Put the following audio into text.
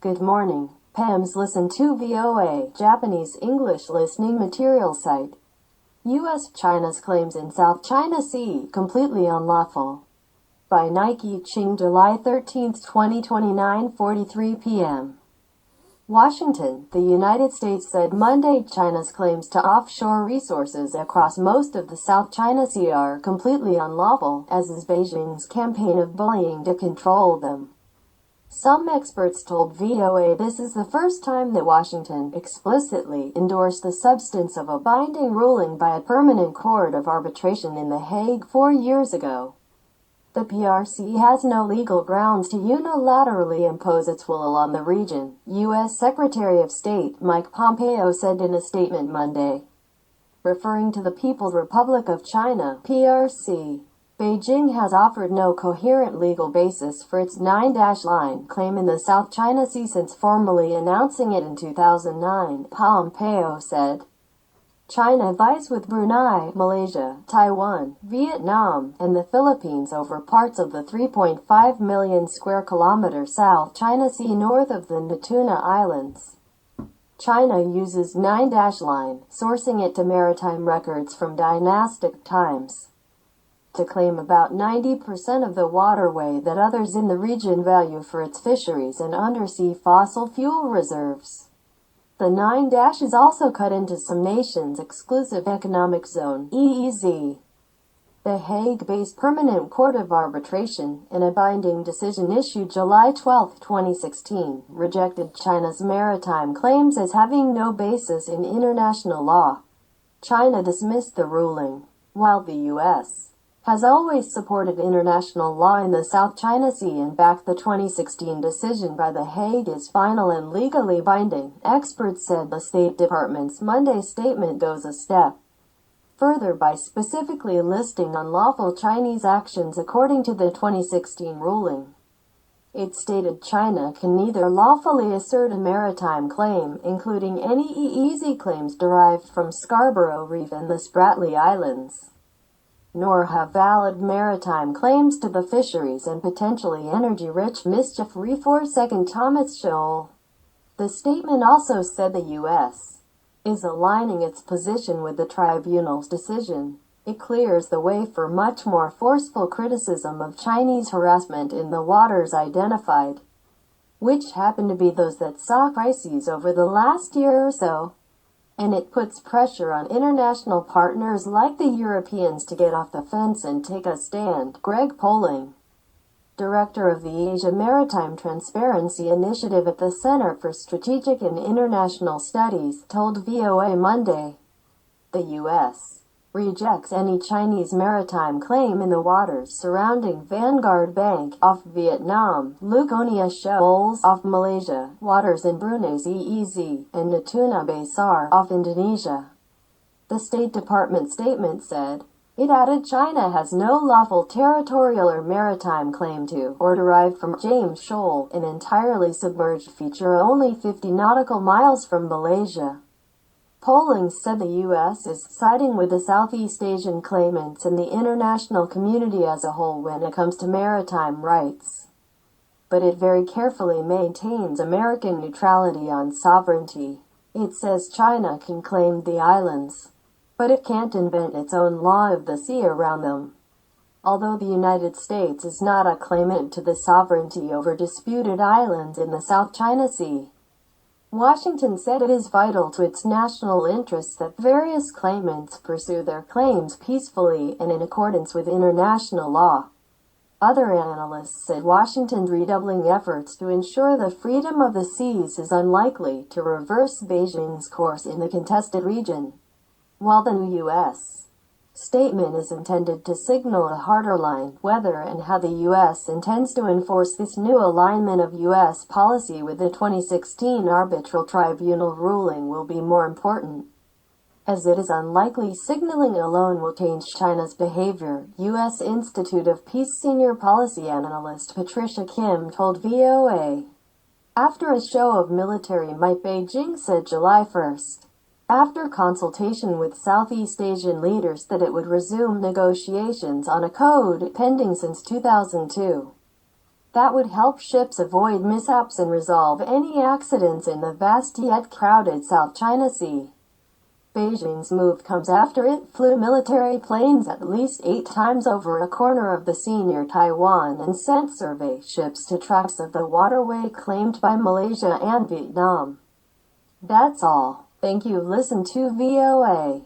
Good morning. PEMS listen to VOA, Japanese English listening material site. U.S.-China's claims in South China Sea, completely unlawful. By Nike Ching, July 13, 2029, 43 p.m. Washington, the United States said Monday China's claims to offshore resources across most of the South China Sea are completely unlawful, as is Beijing's campaign of bullying to control them. Some experts told VOA this is the first time that Washington explicitly endorsed the substance of a binding ruling by a Permanent Court of Arbitration in The Hague 4 years ago. The PRC has no legal grounds to unilaterally impose its will on the region, U.S. Secretary of State Mike Pompeo said in a statement Monday. Referring to the People's Republic of China, PRC, Beijing has offered no coherent legal basis for its 9-line claim in the South China Sea since formally announcing it in 2009, Pompeo said. China vies with Brunei, Malaysia, Taiwan, Vietnam, and the Philippines over parts of the 3.5 million square kilometer South China Sea north of the Natuna Islands. China uses 9-line, sourcing it to maritime records from dynastic times, to claim about 90% of the waterway that others in the region value for its fisheries and undersea fossil fuel reserves. The 9- is also cut into some nations' exclusive economic zone, EEZ. The Hague-based Permanent Court of Arbitration, in a binding decision issued July 12, 2016, rejected China's maritime claims as having no basis in international law. China dismissed the ruling, while the U.S. has always supported international law in the South China Sea and backed the 2016 decision by The Hague as final and legally binding. Experts said the State Department's Monday statement goes a step further by specifically listing unlawful Chinese actions according to the 2016 ruling. It stated China can neither lawfully assert a maritime claim, including any EEZ claims derived from Scarborough Reef and the Spratly Islands, nor have valid maritime claims to the fisheries and potentially energy-rich Mischief Reef or Second Thomas Shoal. The statement also said the U.S. is aligning its position with the tribunal's decision. It clears the way for much more forceful criticism of Chinese harassment in the waters identified, which happen to be those that saw crises over the last year or so. And it puts pressure on international partners like the Europeans to get off the fence and take a stand. Greg Poling, director of the Asia Maritime Transparency Initiative at the Center for Strategic and International Studies, told VOA Monday. The U.S. rejects any Chinese maritime claim in the waters surrounding Vanguard Bank off Vietnam, Luconia Shoals off Malaysia, waters in Brunei's EEZ, and Natuna Besar off Indonesia. The State Department statement said. It added China has no lawful territorial or maritime claim to or derived from James Shoal, an entirely submerged feature only 50 nautical miles from Malaysia. Poling said the U.S. is siding with the Southeast Asian claimants and the international community as a whole when it comes to maritime rights. But it very carefully maintains American neutrality on sovereignty. It says China can claim the islands, but it can't invent its own law of the sea around them. Although the United States is not a claimant to the sovereignty over disputed islands in the South China Sea, Washington said it is vital to its national interests that various claimants pursue their claims peacefully and in accordance with international law. Other analysts said Washington's redoubling efforts to ensure the freedom of the seas is unlikely to reverse Beijing's course in the contested region, while the new U.S. statement is intended to signal a harder line. Whether and how the U.S. intends to enforce this new alignment of U.S. policy with the 2016 arbitral tribunal ruling will be more important, as it is unlikely signaling alone will change China's behavior. U.S. Institute of Peace senior policy analyst Patricia Kim told VOA. After a show of military might, Beijing said July 1st. After consultation with Southeast Asian leaders that it would resume negotiations on a code pending since 2002. That would help ships avoid mishaps and resolve any accidents in the vast yet crowded South China Sea. Beijing's move comes after it flew military planes at least 8 times over a corner of the sea near Taiwan and sent survey ships to tracks of the waterway claimed by Malaysia and Vietnam. That's all. Thank you. Listen to VOA.